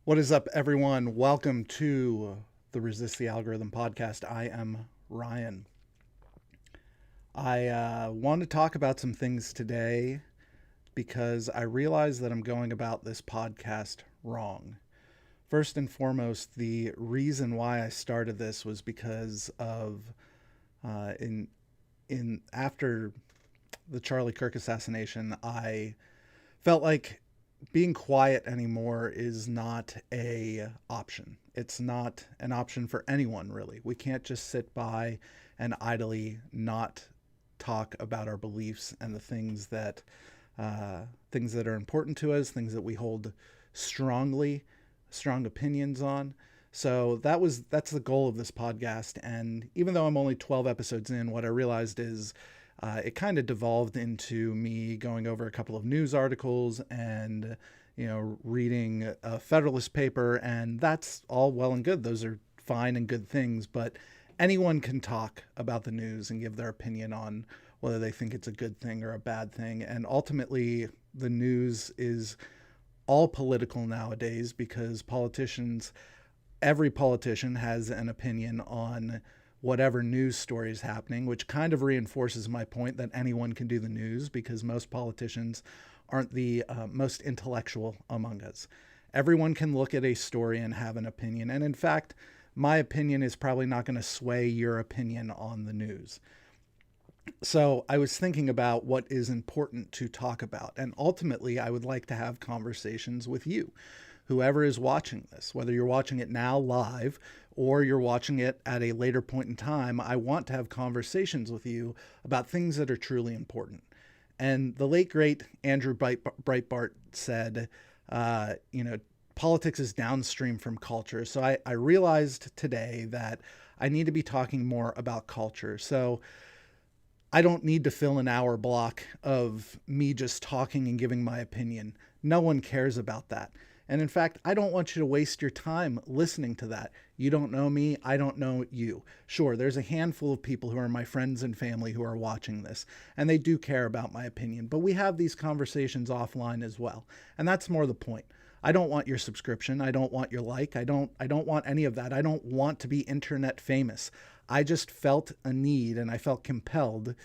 What is up, everyone? Welcome to the Resist the Algorithm podcast. I am Ryan. I want to talk about some things today because I realize that I'm going about this podcast wrong. First and foremost, the reason why I started this was because of in after the Charlie Kirk assassination, I felt like being quiet anymore is not a option. It's not an option for anyone, really. We can't just sit by and idly not talk about our beliefs and the things that are important to us, things that we hold strong opinions on. So that's the goal of this podcast. And even though I'm only 12 episodes in, what I realized is it kind of devolved into me going over a couple of news articles and reading a Federalist paper, and that's all well and good. Those are fine and good things, but anyone can talk about the news and give their opinion on whether they think it's a good thing or a bad thing. And ultimately, the news is all political nowadays because every politician has an opinion on whatever news story is happening, which kind of reinforces my point that anyone can do the news because most politicians aren't the most intellectual among us. Everyone can look at a story and have an opinion. And in fact, my opinion is probably not going to sway your opinion on the news. So I was thinking about what is important to talk about. And ultimately, I would like to have conversations with you, whoever is watching this, whether you're watching it now live or you're watching it at a later point in time. I want to have conversations with you about things that are truly important. And the late, great Andrew Breitbart said, politics is downstream from culture. So I realized today that I need to be talking more about culture. So I don't need to fill an hour block of me just talking and giving my opinion. No one cares about that. And in fact, I don't want you to waste your time listening to that. You don't know me. I don't know you. Sure, there's a handful of people who are my friends and family who are watching this, and they do care about my opinion. But we have these conversations offline as well. And that's more the point. I don't want your subscription. I don't want your like. I don't want any of that. I don't want to be internet famous. I just felt a need and I felt compelled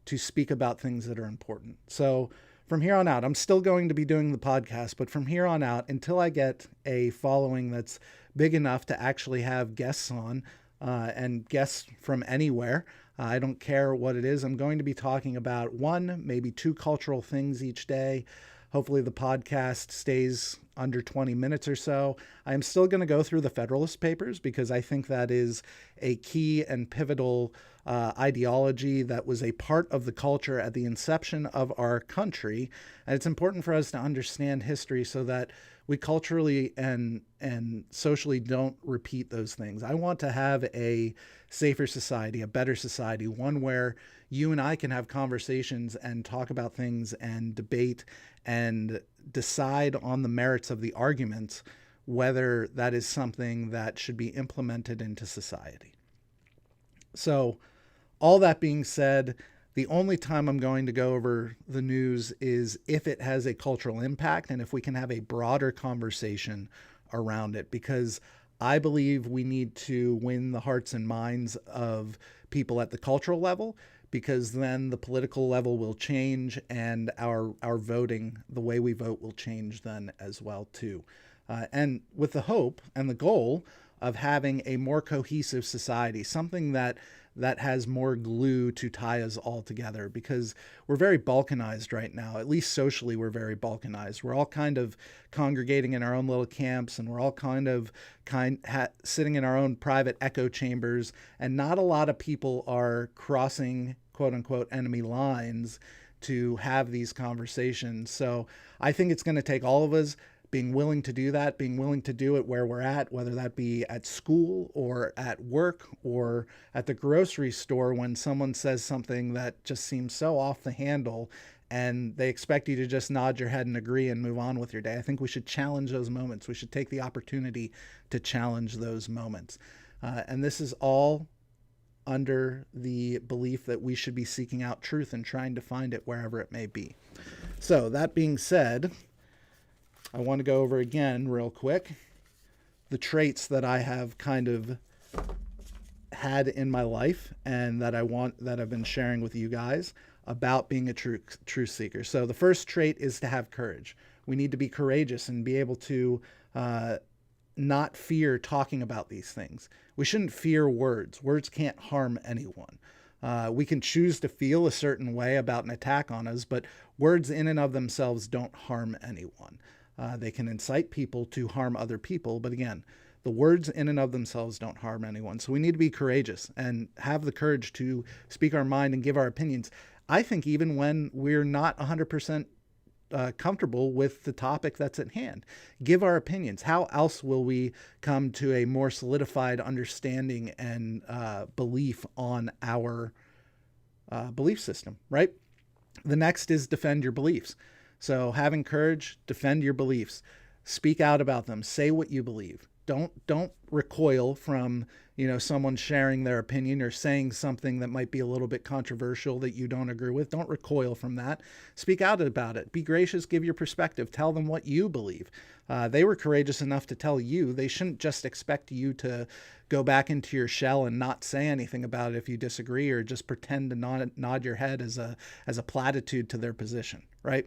to speak about things that are important. So from here on out, I'm still going to be doing the podcast, but from here on out, until I get a following that's big enough to actually have guests on, and guests from anywhere, I don't care what it is. I'm going to be talking about one, maybe two cultural things each day. Hopefully the podcast stays under 20 minutes or so. I am still going to go through the Federalist Papers because I think that is a key and pivotal ideology that was a part of the culture at the inception of our country. And it's important for us to understand history so that we culturally and socially don't repeat those things. I want to have a safer society, a better society, one where you and I can have conversations and talk about things and debate and decide on the merits of the arguments, whether that is something that should be implemented into society. So all that being said, the only time I'm going to go over the news is if it has a cultural impact and if we can have a broader conversation around it, because I believe we need to win the hearts and minds of people at the cultural level, because then the political level will change and our voting, the way we vote, will change then as well too. And with the hope and the goal of having a more cohesive society, something that has more glue to tie us all together, because we're very balkanized right now. At least socially, we're very balkanized. We're all kind of congregating in our own little camps, and we're all sitting in our own private echo chambers, and not a lot of people are crossing quote unquote enemy lines to have these conversations. So I think it's going to take all of us being willing to do that, being willing to do it where we're at, whether that be at school or at work or at the grocery store, when someone says something that just seems so off the handle and they expect you to just nod your head and agree and move on with your day. I think we should challenge those moments. We should take the opportunity to challenge those moments. And this is all under the belief that we should be seeking out truth and trying to find it wherever it may be. So that being said, I want to go over again real quick the traits that I have kind of had in my life and that I've been sharing with you guys about being a truth seeker. So the first trait is to have courage. We need to be courageous and be able to not fear talking about these things. We shouldn't fear words. Words can't harm anyone. We can choose to feel a certain way about an attack on us, but words in and of themselves don't harm anyone. They can incite people to harm other people, but again, the words in and of themselves don't harm anyone. So we need to be courageous and have the courage to speak our mind and give our opinions. I think even when we're not 100% comfortable with the topic that's at hand, give our opinions. How else will we come to a more solidified understanding and belief on our belief system, right? The next is defend your beliefs. So having courage, defend your beliefs, speak out about them, say what you believe. Don't recoil from, someone sharing their opinion or saying something that might be a little bit controversial that you don't agree with. Don't recoil from that. Speak out about it. Be gracious. Give your perspective. Tell them what you believe. They were courageous enough to tell you. They shouldn't just expect you to go back into your shell and not say anything about it if you disagree, or just pretend to nod your head as a platitude to their position, right?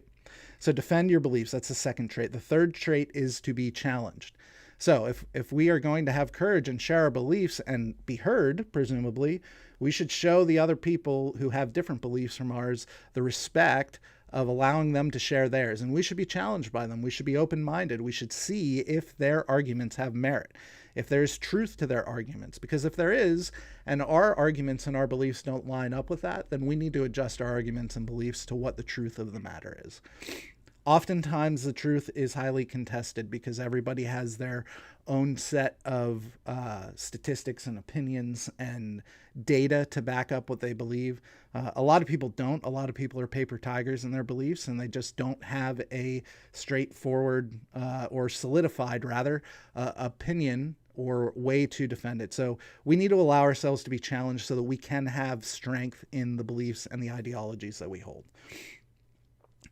So defend your beliefs. That's the second trait. The third trait is to be challenged. So if we are going to have courage and share our beliefs and be heard, presumably, we should show the other people who have different beliefs from ours the respect of allowing them to share theirs. And we should be challenged by them. We should be open-minded. We should see if their arguments have merit, if there's truth to their arguments. Because if there is, and our arguments and our beliefs don't line up with that, then we need to adjust our arguments and beliefs to what the truth of the matter is. Oftentimes the truth is highly contested because everybody has their own set of statistics and opinions and data to back up what they believe. A lot of people don't. A lot of people are paper tigers in their beliefs, and they just don't have a straightforward or solidified, rather, opinion or way to defend it. So we need to allow ourselves to be challenged so that we can have strength in the beliefs and the ideologies that we hold.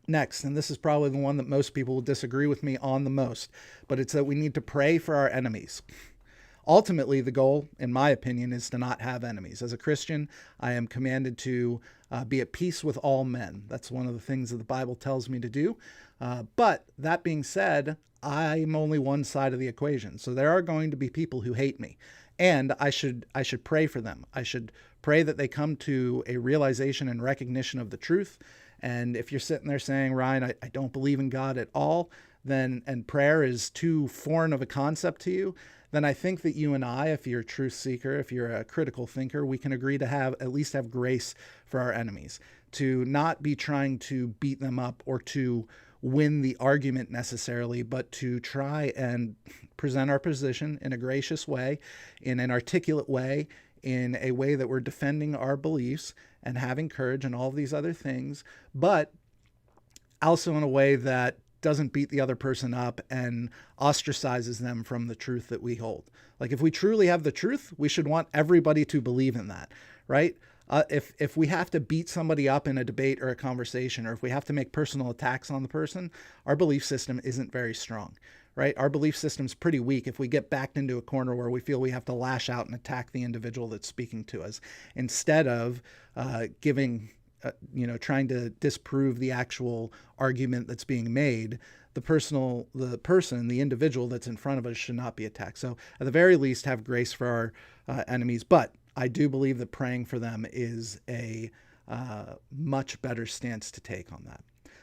Next, and this is probably the one that most people will disagree with me on the most, but it's that we need to pray for our enemies. Ultimately, the goal, in my opinion, is to not have enemies. As a Christian, I am commanded to be at peace with all men. That's one of the things that the Bible tells me to do. But that being said, I'm only one side of the equation. So there are going to be people who hate me, and I should pray for them. I should pray that they come to a realization and recognition of the truth. And if you're sitting there saying, Ryan, I don't believe in God at all, then, and prayer is too foreign of a concept to you, then I think that you and I, if you're a truth seeker, if you're a critical thinker, we can agree to at least have grace for our enemies, to not be trying to beat them up or to win the argument necessarily, but to try and present our position in a gracious way, in an articulate way, in a way that we're defending our beliefs and having courage and all of these other things, but also in a way that doesn't beat the other person up and ostracizes them from the truth that we hold. Like, if we truly have the truth, we should want everybody to believe in that, right? If we have to beat somebody up in a debate or a conversation, or if we have to make personal attacks on the person, our belief system isn't very strong, right? Our belief system's pretty weak if we get backed into a corner where we feel we have to lash out and attack the individual that's speaking to us, instead of trying to disprove the actual argument that's being made. The individual that's in front of us should not be attacked. So at the very least, have grace for our enemies. But I do believe that praying for them is a much better stance to take on that.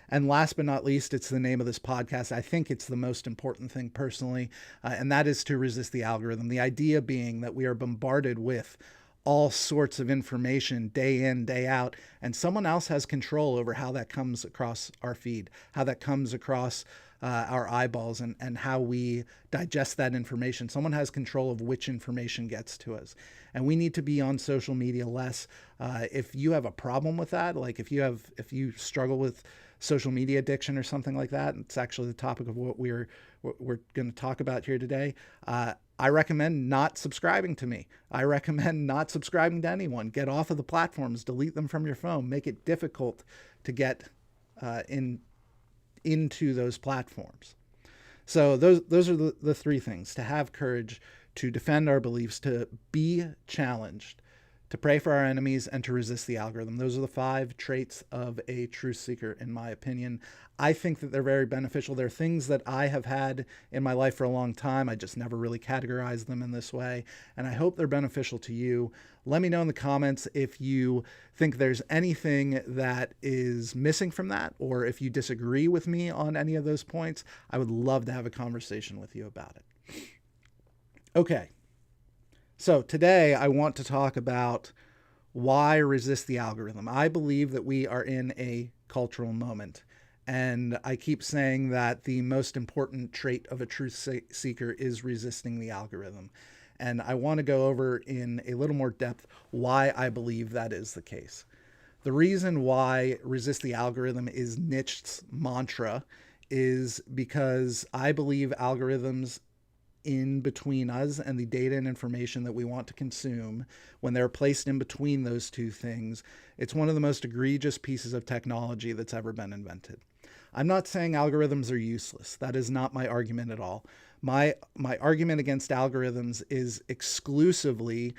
And last but not least, it's the name of this podcast. I think it's the most important thing personally, and that is to resist the algorithm. The idea being that we are bombarded with all sorts of information day in, day out, and someone else has control over how that comes across our feed, how that comes across our eyeballs, and how we digest that information. Someone has control of which information gets to us. And we need to be on social media less. If you have a problem with that, like if you struggle with social media addiction or something like that, it's actually the topic of what we're going to talk about here today. I recommend not subscribing to me. I recommend not subscribing to anyone. Get off of the platforms, delete them from your phone, make it difficult to get into those platforms. So those are the three things: to have courage, to defend our beliefs, to be challenged, to pray for our enemies, and to resist the algorithm. Those are the 5 traits of a truth seeker, in my opinion. I think that they're very beneficial. They're things that I have had in my life for a long time. I just never really categorized them in this way, and I hope they're beneficial to you. Let me know in the comments if you think there's anything that is missing from that, or if you disagree with me on any of those points. I would love to have a conversation with you about it. Okay. So today I want to talk about why resist the algorithm. I believe that we are in a cultural moment. And I keep saying that the most important trait of a truth seeker is resisting the algorithm. And I want to go over in a little more depth why I believe that is the case. The reason why resist the algorithm is Nietzsche's mantra is because I believe algorithms in between us and the data and information that we want to consume, when they're placed in between those two things, it's one of the most egregious pieces of technology that's ever been invented. I'm not saying algorithms are useless. That is not my argument at all. My argument against algorithms is exclusively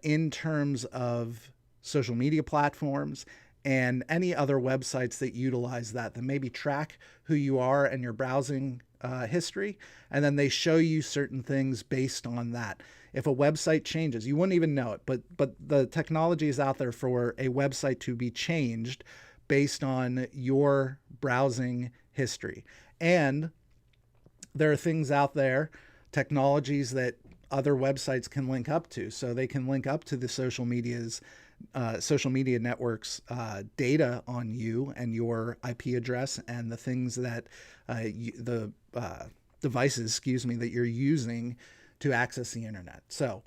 in terms of social media platforms and any other websites that utilize that maybe track who you are and your browsing history, and then they show you certain things based on that. If a website changes, you wouldn't even know it, but the technology is out there for a website to be changed based on your browsing history. And there are things out there, technologies that other websites can link up to. So they can link up to the social media networks data on you and your IP address and the things that devices, that you're using to access the internet. So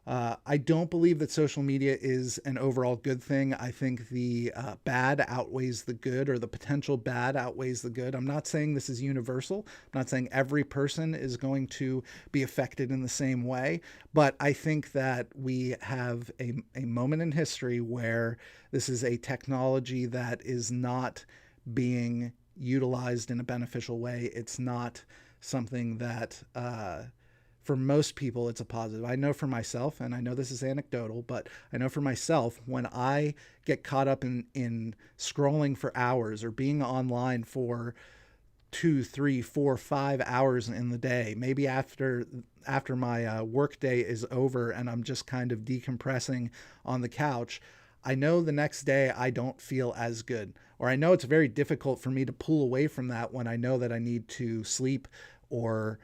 I don't believe that social media is an overall good thing. I think the bad outweighs the good, or the potential bad outweighs the good. I'm not saying this is universal. I'm not saying every person is going to be affected in the same way, but I think that we have a moment in history where this is a technology that is not being utilized in a beneficial way. It's not something that for most people, it's a positive. I know for myself, and I know this is anecdotal, but I know for myself, when I get caught up in scrolling for hours or being online for 2, 3, 4, 5 hours in the day, maybe after my work day is over and I'm just kind of decompressing on the couch, I know the next day I don't feel as good. Or I know it's very difficult for me to pull away from that when I know that I need to sleep or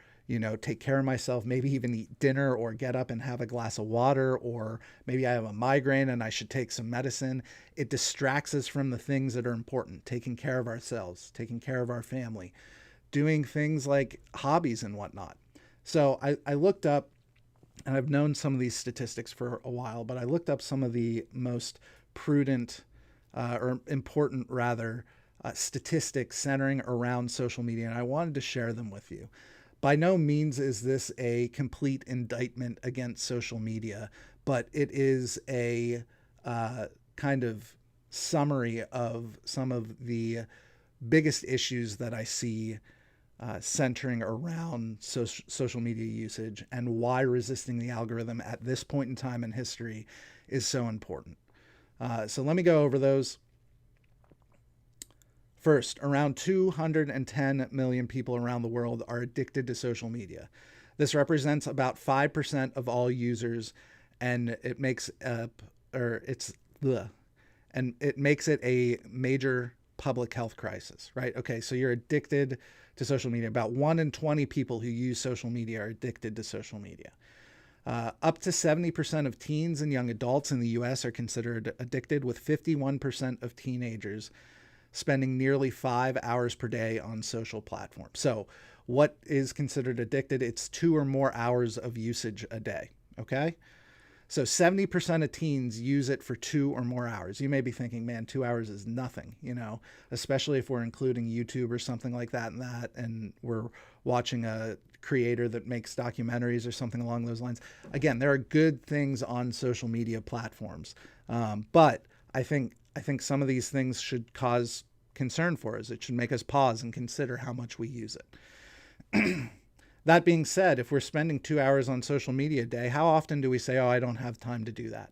take care of myself, maybe even eat dinner or get up and have a glass of water, or maybe I have a migraine and I should take some medicine. It distracts us from the things that are important: taking care of ourselves, taking care of our family, doing things like hobbies and whatnot. So I looked up, and I've known some of these statistics for a while, but I looked up some of the most prudent or important rather statistics centering around social media, and I wanted to share them with you. By no means is this a complete indictment against social media, but it is a kind of summary of some of the biggest issues that I see centering around social media usage, and why resisting the algorithm at this point in time in history is so important. So let me go over those. First, around 210 million people around the world are addicted to social media. This represents about 5% of all users, and it makes it a major public health crisis, right? Okay, so you're addicted to social media. About 1 in 20 people who use social media are addicted to social media. Up to 70% of teens and young adults in the US are considered addicted, with 51% of teenagers spending nearly 5 hours per day on social platforms. So what is considered addicted? It's 2 or more hours of usage a day, okay? So 70% of teens use it for 2 or more hours. You may be thinking, man, 2 hours is nothing, especially if we're including YouTube or something like that, and we're watching a creator that makes documentaries or something along those lines. Again, there are good things on social media platforms, but I think some of these things should cause concern for us. It should make us pause and consider how much we use That being said, if we're spending 2 hours on social media a day, how often do we say, oh, I don't have time to do that?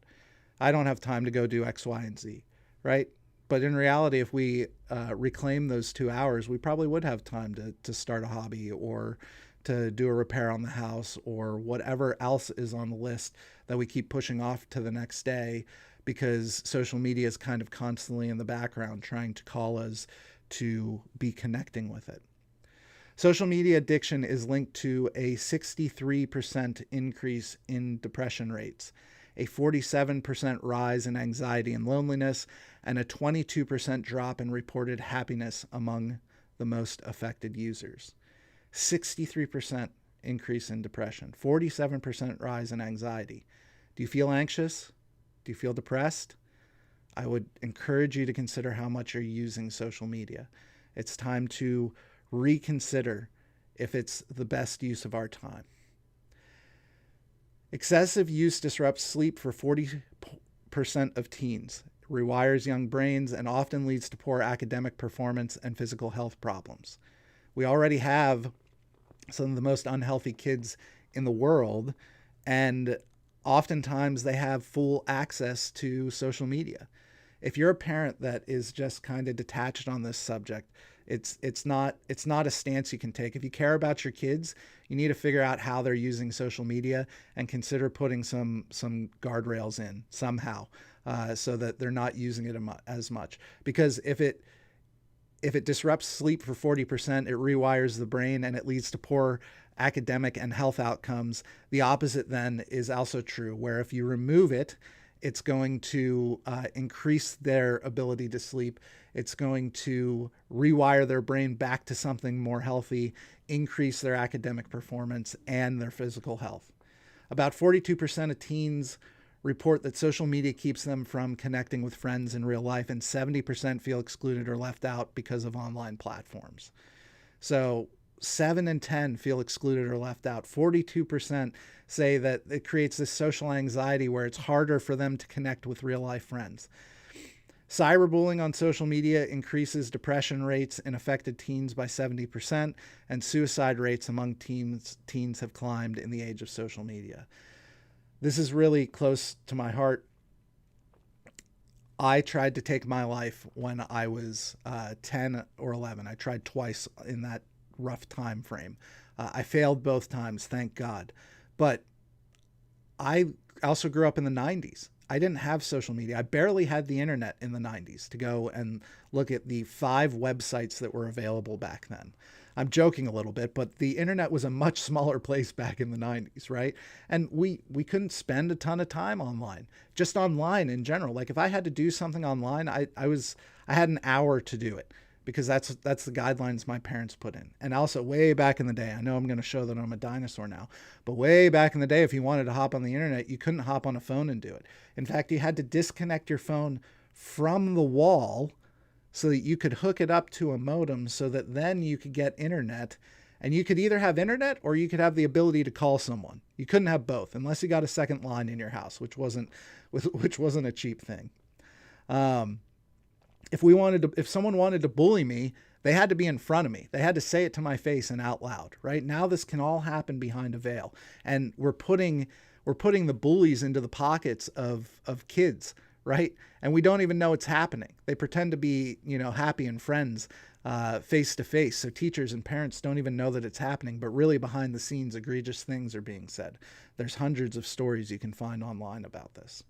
I don't have time to go do X, Y, and Z, right? But in reality, if we reclaim those 2 hours, we probably would have time to start a hobby or to do a repair on the house or whatever else is on the list that we keep pushing off to the next day because social media is kind of constantly in the background trying to call us to be connecting with it. Social media addiction is linked to a 63% increase in depression rates, a 47% rise in anxiety and loneliness, and a 22% drop in reported happiness among the most affected users. 63% increase in depression, 47% rise in anxiety. Do you feel anxious? Do you feel depressed? I would encourage you to consider how much you're using social media. It's time to reconsider if it's the best use of our time. Excessive use disrupts sleep for 40% of teens, rewires young brains, and often leads to poor academic performance and physical health problems. We already have some of the most unhealthy kids in the world, and oftentimes they have full access to social media. If you're a parent that is just kind of detached on this subject, it's not a stance you can take. If you care about your kids, you need to figure out how they're using social media and consider putting some guardrails in somehow so that they're not using it as much. Because if it disrupts sleep for 40%, it rewires the brain and it leads to poor academic and health outcomes. The opposite then is also true, where if you remove it, it's going to increase their ability to sleep. It's going to rewire their brain back to something more healthy, increase their academic performance and their physical health. About 42% of teens report that social media keeps them from connecting with friends in real life, and 70% feel excluded or left out because of online platforms. So 7 in 10 feel excluded or left out. 42% say that it creates this social anxiety where it's harder for them to connect with real life friends. Cyberbullying on social media increases depression rates in affected teens by 70%, and suicide rates among teens have climbed in the age of social media. This is really close to my heart. I tried to take my life when I was 10 or 11. I tried twice in that rough time frame. I failed both times, thank God. But I also grew up in the 90s. I didn't have social media. I barely had the internet in the 90s to go and look at the 5 websites that were available back then. I'm joking a little bit, but the internet was a much smaller place back in the 90s, right? And we couldn't spend a ton of time online, just online in general. Like if I had to do something online, I had an hour to do it because that's the guidelines my parents put in. And also way back in the day, I know I'm going to show that I'm a dinosaur now, but way back in the day, if you wanted to hop on the internet, you couldn't hop on a phone and do it. In fact, you had to disconnect your phone from the wall so that you could hook it up to a modem so that then you could get internet, and you could either have internet or you could have the ability to call someone. You couldn't have both unless you got a second line in your house, which wasn't a cheap thing. If someone wanted to bully me, they had to be in front of me. They had to say it to my face and out loud, right? Now this can all happen behind a veil. And we're putting the bullies into the pockets of kids, right? And we don't even know it's happening. They pretend to be, happy and friends face to face. So teachers and parents don't even know that it's happening, but really behind the scenes, egregious things are being said. There's hundreds of stories you can find online about this.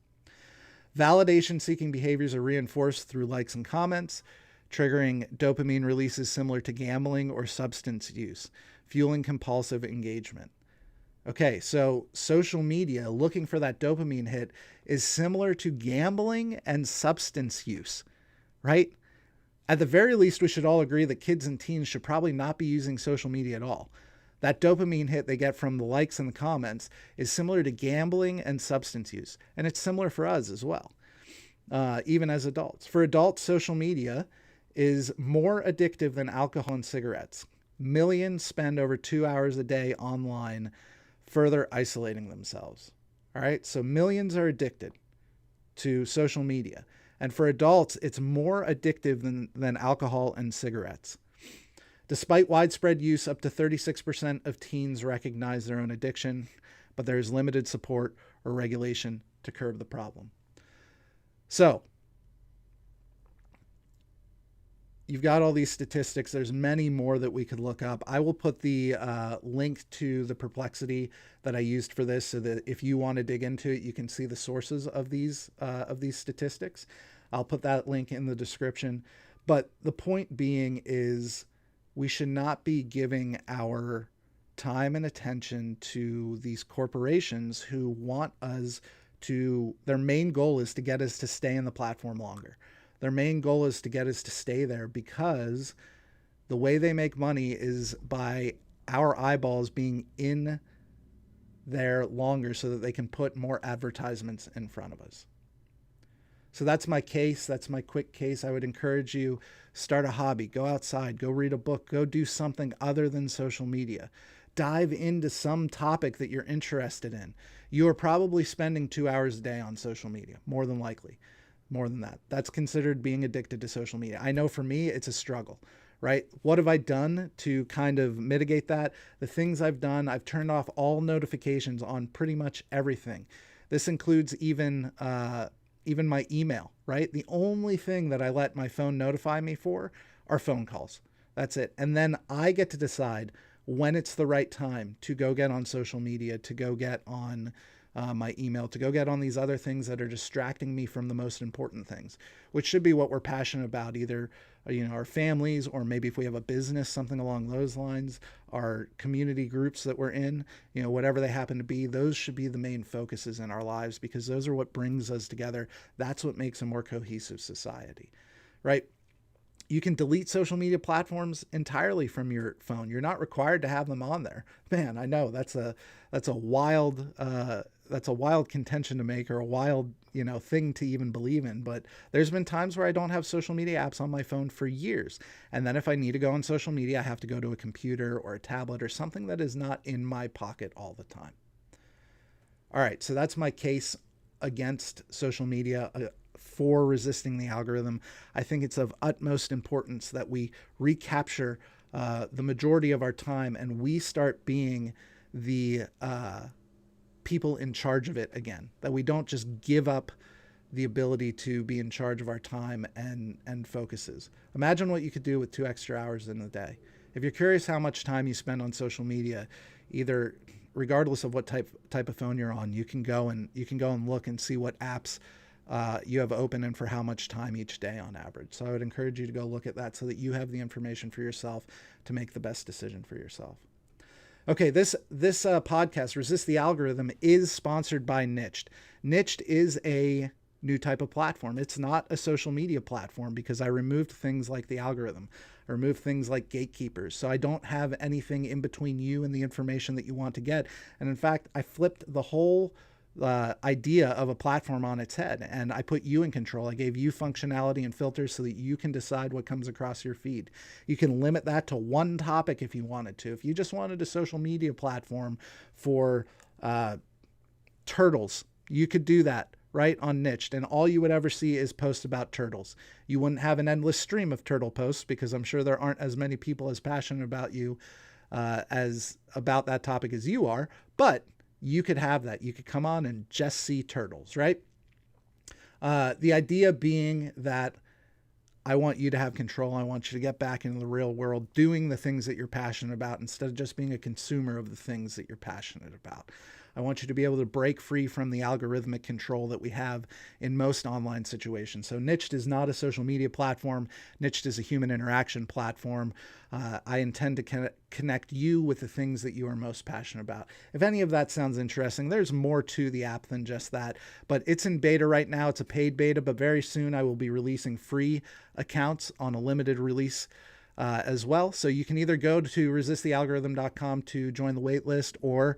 Validation-seeking behaviors are reinforced through likes and comments, triggering dopamine releases similar to gambling or substance use, fueling compulsive engagement. Okay, so social media, looking for that dopamine hit, is similar to gambling and substance use, right? At the very least, we should all agree that kids and teens should probably not be using social media at all. That dopamine hit they get from the likes and the comments is similar to gambling and substance use. And it's similar for us as well, even as adults. For adults, social media is more addictive than alcohol and cigarettes. Millions spend over 2 hours a day online, further isolating themselves. All right, so millions are addicted to social media. And for adults, it's more addictive than alcohol and cigarettes. Despite widespread use, up to 36% of teens recognize their own addiction, but there is limited support or regulation to curb the problem. So, you've got all these statistics. There's many more that we could look up. I will put the link to the Perplexity that I used for this, so that if you want to dig into it, you can see the sources of these statistics. I'll put that link in the description. But the point being is, we should not be giving our time and attention to these corporations who want us to, their main goal is to get us to stay in the platform longer. Their main goal is to get us to stay there, because the way they make money is by our eyeballs being in there longer so that they can put more advertisements in front of us. So that's my case. That's my quick case. I would encourage you, start a hobby, go outside, go read a book, go do something other than social media. Dive into some topic that you're interested in. You are probably spending 2 hours a day on social media, more than likely. More than that. That's considered being addicted to social media. I know for me, it's a struggle, right? What have I done to kind of mitigate that? The things I've done, I've turned off all notifications on pretty much everything. This includes even my email, right? The only thing that I let my phone notify me for are phone calls. That's it. And then I get to decide when it's the right time to go get on social media, to go get on my email, to go get on these other things that are distracting me from the most important things, which should be what we're passionate about, either our families, or maybe if we have a business, something along those lines, our community groups that we're in, whatever they happen to be, those should be the main focuses in our lives, because those are what brings us together. That's what makes a more cohesive society, right? You can delete social media platforms entirely from your phone. You're not required to have them on there. Man, I know that's a wild contention to make, or a wild thing to even believe in. But there's been times where I don't have social media apps on my phone for years, and then if I need to go on social media, I have to go to a computer or a tablet or something that is not in my pocket all the time. All right, so that's my case against social media. For resisting the algorithm. I think it's of utmost importance that we recapture the majority of our time, and we start being the people in charge of it again. That we don't just give up the ability to be in charge of our time and focuses. Imagine what you could do with 2 extra hours in a day. If you're curious how much time you spend on social media, either regardless of what type of phone you're on, you can go and look and see what apps you have open and for how much time each day on average. So I would encourage you to go look at that so that you have the information for yourself to make the best decision for yourself. Okay, this podcast, Resist the Algorithm, is sponsored by Niched. Niched is a new type of platform. It's not a social media platform, because I removed things like the algorithm. I removed things like gatekeepers. So I don't have anything in between you and the information that you want to get. And in fact, I flipped the whole idea of a platform on its head, and I put you in control. I gave you functionality and filters so that you can decide what comes across your feed. You can limit that to one topic if you wanted to. If you just wanted a social media platform for turtles, you could do that right on Niched, and all you would ever see is posts about turtles. You wouldn't have an endless stream of turtle posts, because I'm sure there aren't as many people as passionate about you as about that topic as you are, but you could have that. You could come on and just see turtles, right? The idea being that I want you to have control. I want you to get back into the real world, doing the things that you're passionate about, instead of just being a consumer of the things that you're passionate about. I want you to be able to break free from the algorithmic control that we have in most online situations. So Niched is not a social media platform. Niched is a human interaction platform. I intend to connect you with the things that you are most passionate about. If any of that sounds interesting, there's more to the app than just that, but it's in beta right now. It's a paid beta, but very soon I will be releasing free accounts on a limited release as well. So you can either go to resistthealgorithm.com to join the wait list, or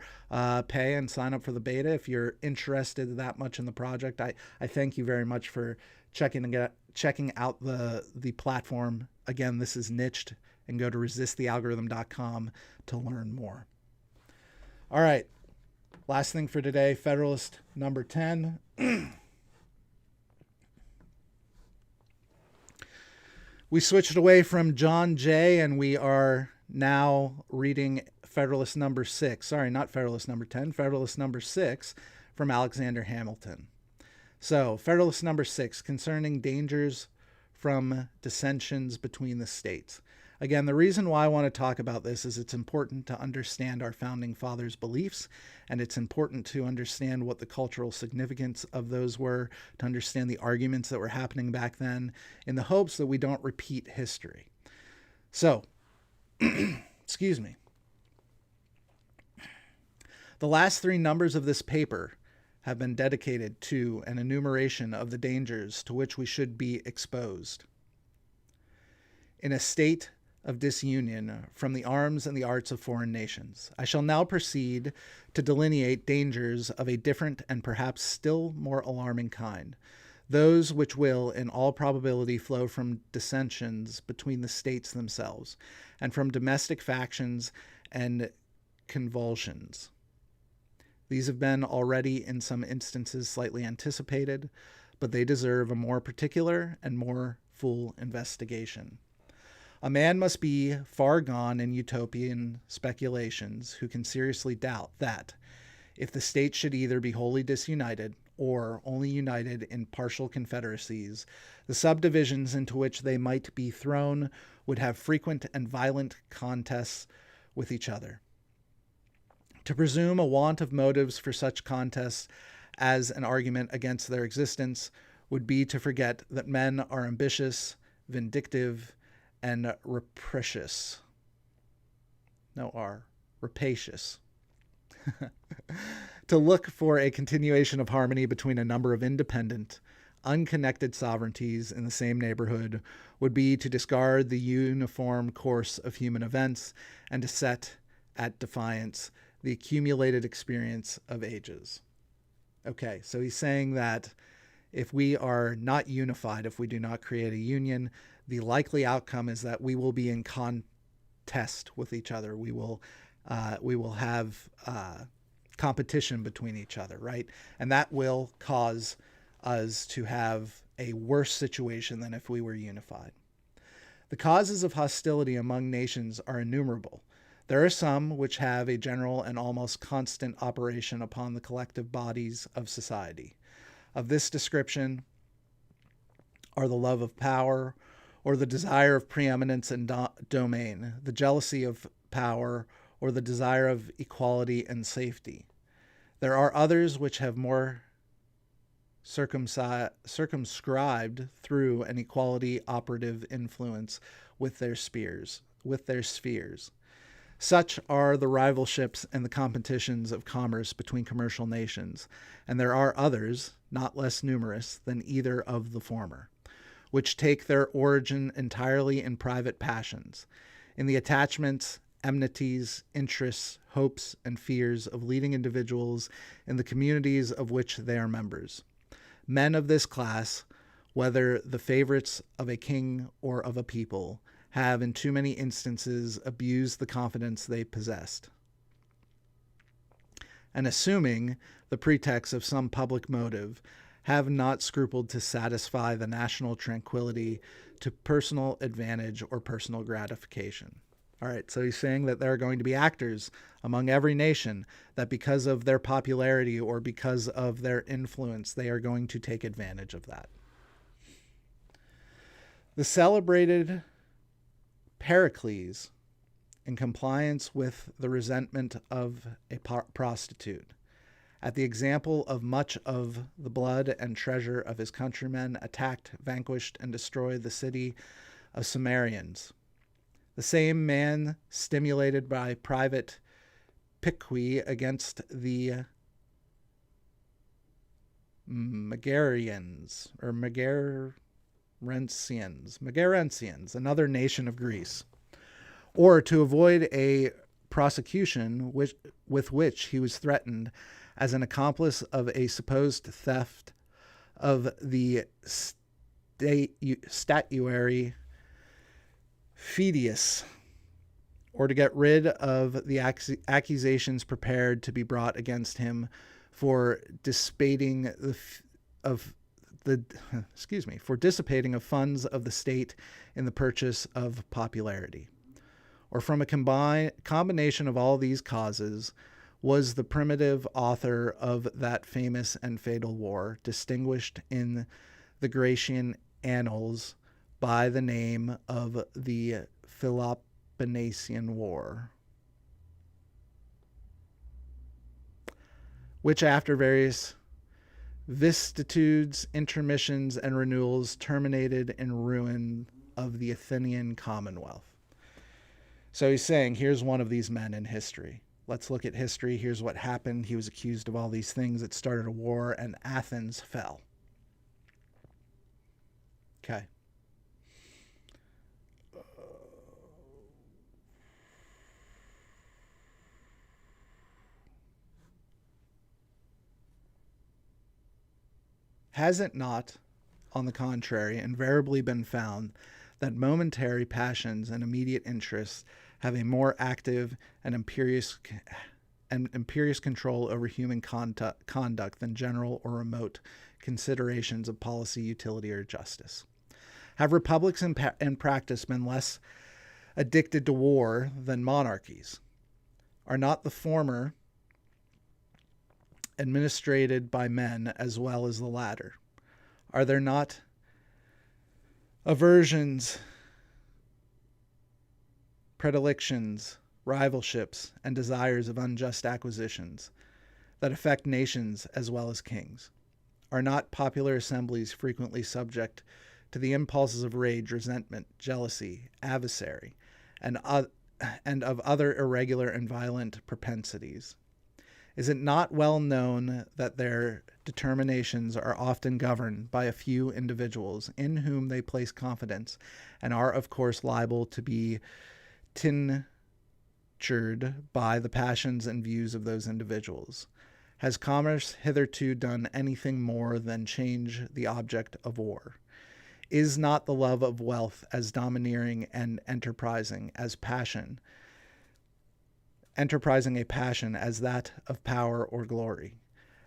pay and sign up for the beta if you're interested that much in the project. I thank you very much for checking out the platform. Again, this is Niched, and go to resistthealgorithm.com to learn more. All right. Last thing for today, Federalist number 10. We switched away from John Jay, and we are now reading Federalist number 6. Sorry, not Federalist number 10, Federalist number 6 from Alexander Hamilton. So, Federalist number 6, concerning dangers from dissensions between the states. Again, the reason why I want to talk about this is it's important to understand our founding fathers' beliefs, and it's important to understand what the cultural significance of those were, to understand the arguments that were happening back then, in the hopes that we don't repeat history. So, excuse me. The last 3 numbers of this paper have been dedicated to an enumeration of the dangers to which we should be exposed. In a state of disunion from the arms and the arts of foreign nations, I shall now proceed to delineate dangers of a different and perhaps still more alarming kind, those which will, in all probability, flow from dissensions between the states themselves, and from domestic factions and convulsions. These have been already, in some instances, slightly anticipated, but they deserve a more particular and more full investigation. A man must be far gone in utopian speculations who can seriously doubt that, if the states should either be wholly disunited or only united in partial confederacies, the subdivisions into which they might be thrown would have frequent and violent contests with each other. To presume a want of motives for such contests as an argument against their existence would be to forget that men are ambitious, vindictive, and rapacious. To look for a continuation of harmony between a number of independent, unconnected sovereignties in the same neighborhood would be to discard the uniform course of human events and to set at defiance the accumulated experience of ages. Okay, so he's saying that if we are not unified, if we do not create a union, the likely outcome is that we will be in contest with each other. We will have competition between each other, right? And that will cause us to have a worse situation than if we were unified. The causes of hostility among nations are innumerable. There are some which have a general and almost constant operation upon the collective bodies of society. Of this description are the love of power, or the desire of preeminence and domain, the jealousy of power, or the desire of equality and safety. There are others which have more circumscribed through an equality operative influence with their spheres. Such are the rivalships and the competitions of commerce between commercial nations, and there are others, not less numerous than either of the former, which take their origin entirely in private passions, in the attachments, enmities, interests, hopes, and fears of leading individuals in the communities of which they are members. Men of this class, whether the favorites of a king or of a people, have in too many instances abused the confidence they possessed, and assuming the pretext of some public motive, have not scrupled to satisfy the national tranquility to personal advantage or personal gratification. All right, so he's saying that there are going to be actors among every nation that because of their popularity or because of their influence, they are going to take advantage of that. The celebrated Pericles, in compliance with the resentment of a prostitute, at the example of much of the blood and treasure of his countrymen, attacked, vanquished, and destroyed the city of Cimmerians. The same man, stimulated by private pique against the Megarensians, another nation of Greece, or to avoid a prosecution with which he was threatened as an accomplice of a supposed theft of the statuary Phidias, or to get rid of the accusations prepared to be brought against him for dissipating for dissipating of funds of the state in the purchase of popularity. Or from a combination of all these causes, was the primitive author of that famous and fatal war, distinguished in the Grecian annals by the name of the Peloponnesian War, which after various vicissitudes, intermissions, and renewals terminated in ruin of the Athenian Commonwealth. So he's saying, here's one of these men in history. Let's look at history. Here's what happened. He was accused of all these things. It started a war, and Athens fell. Okay. Has it not, on the contrary, invariably been found that momentary passions and immediate interests have a more active and imperious control over human conduct than general or remote considerations of policy, utility, or justice? Have republics in practice been less addicted to war than monarchies? Are not the former administrated by men as well as the latter? Are there not aversions, predilections, rivalships, and desires of unjust acquisitions that affect nations as well as kings? Are not popular assemblies frequently subject to the impulses of rage, resentment, jealousy, adversary, and of other irregular and violent propensities? Is it not well known that their determinations are often governed by a few individuals in whom they place confidence, and are of course liable to be tinctured by the passions and views of those individuals? Has commerce hitherto done anything more than change the object of war? Is not the love of wealth as domineering and enterprising a passion as that of power or glory?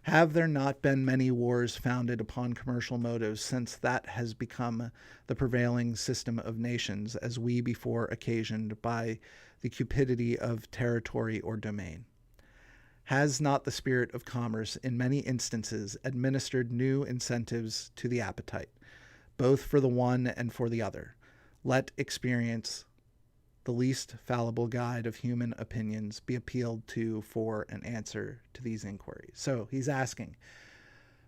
Have there not been many wars founded upon commercial motives, since that has become the prevailing system of nations, as we before occasioned by the cupidity of territory or domain? Has not the spirit of commerce in many instances administered new incentives to the appetite, both for the one and for the other? Let experience, the least fallible guide of human opinions, be appealed to for an answer to these inquiries. So he's asking,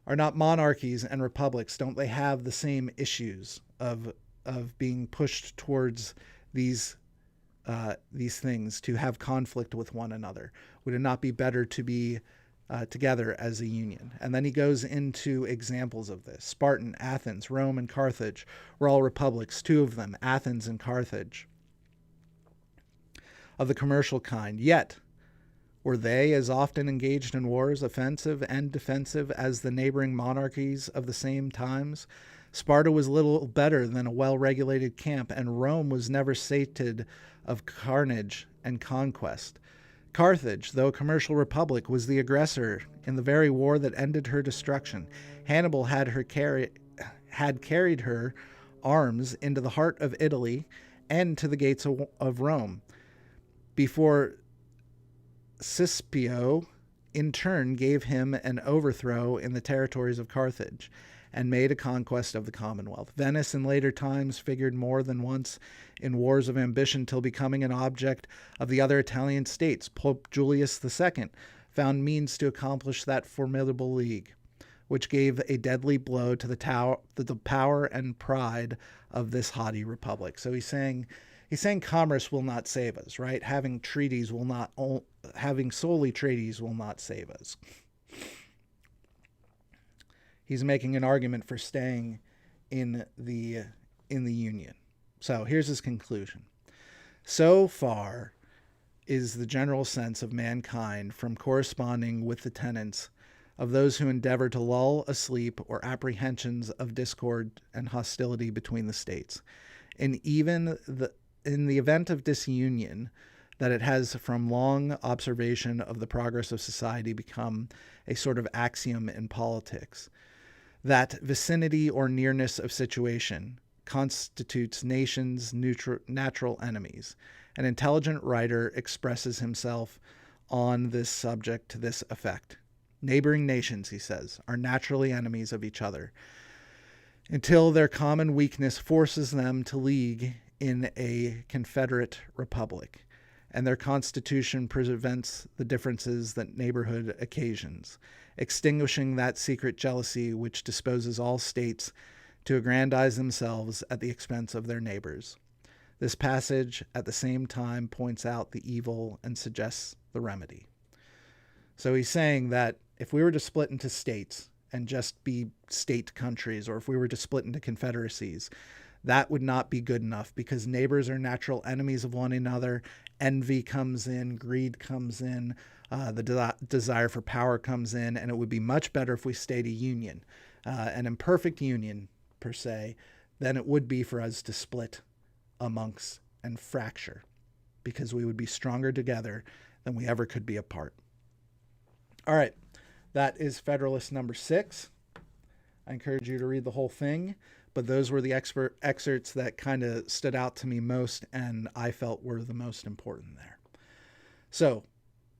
are not monarchies and republics, don't they have the same issues of being pushed towards these things, to have conflict with one another? Would it not be better to be together as a union? And then he goes into examples of this. Spartan, Athens, Rome, and Carthage were all republics, two of them, Athens and Carthage, of the commercial kind. Yet were they as often engaged in wars, offensive and defensive, as the neighboring monarchies of the same times. Sparta was little better than a well-regulated camp, and Rome was never sated of carnage and conquest. Carthage, though a commercial republic, was the aggressor in the very war that ended her destruction. Hannibal had carried her arms into the heart of Italy and to the gates of Rome, before Scipio in turn gave him an overthrow in the territories of Carthage and made a conquest of the Commonwealth. Venice in later times figured more than once in wars of ambition, till becoming an object of the other Italian states. Pope Julius II found means to accomplish that formidable league, which gave a deadly blow to the power and pride of this haughty republic. So he's saying commerce will not save us, right? Having solely treaties will not save us. He's making an argument for staying in the union. So here's his conclusion. So far is the general sense of mankind from corresponding with the tenets of those who endeavor to lull asleep or apprehensions of discord and hostility between the states. And even in the event of disunion, that it has from long observation of the progress of society become a sort of axiom in politics, That vicinity or nearness of situation constitutes nations' natural enemies. An intelligent writer expresses himself on this subject to this effect. Neighboring nations, he says, are naturally enemies of each other until their common weakness forces them to league in a confederate republic, and their constitution prevents the differences that neighborhood occasions, extinguishing that secret jealousy which disposes all states to aggrandize themselves at the expense of their neighbors. This passage at the same time points out the evil and suggests the remedy. So he's saying that if we were to split into states and just be state countries, or if we were to split into confederacies, that would not be good enough, because neighbors are natural enemies of one another. Envy comes in, greed comes in, the desire for power comes in, and it would be much better if we stayed a union, an imperfect union per se, than it would be for us to split amongst and fracture, because we would be stronger together than we ever could be apart. All right, that is Federalist number 6. I encourage you to read the whole thing, but those were the excerpts that kind of stood out to me most and I felt were the most important there. So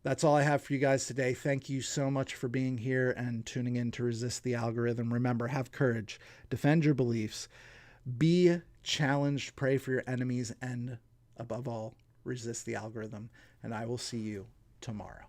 that's all I have for you guys today. Thank you so much for being here and tuning in to Resist the Algorithm. Remember, have courage, defend your beliefs, be challenged, pray for your enemies, and above all, resist the algorithm. And I will see you tomorrow.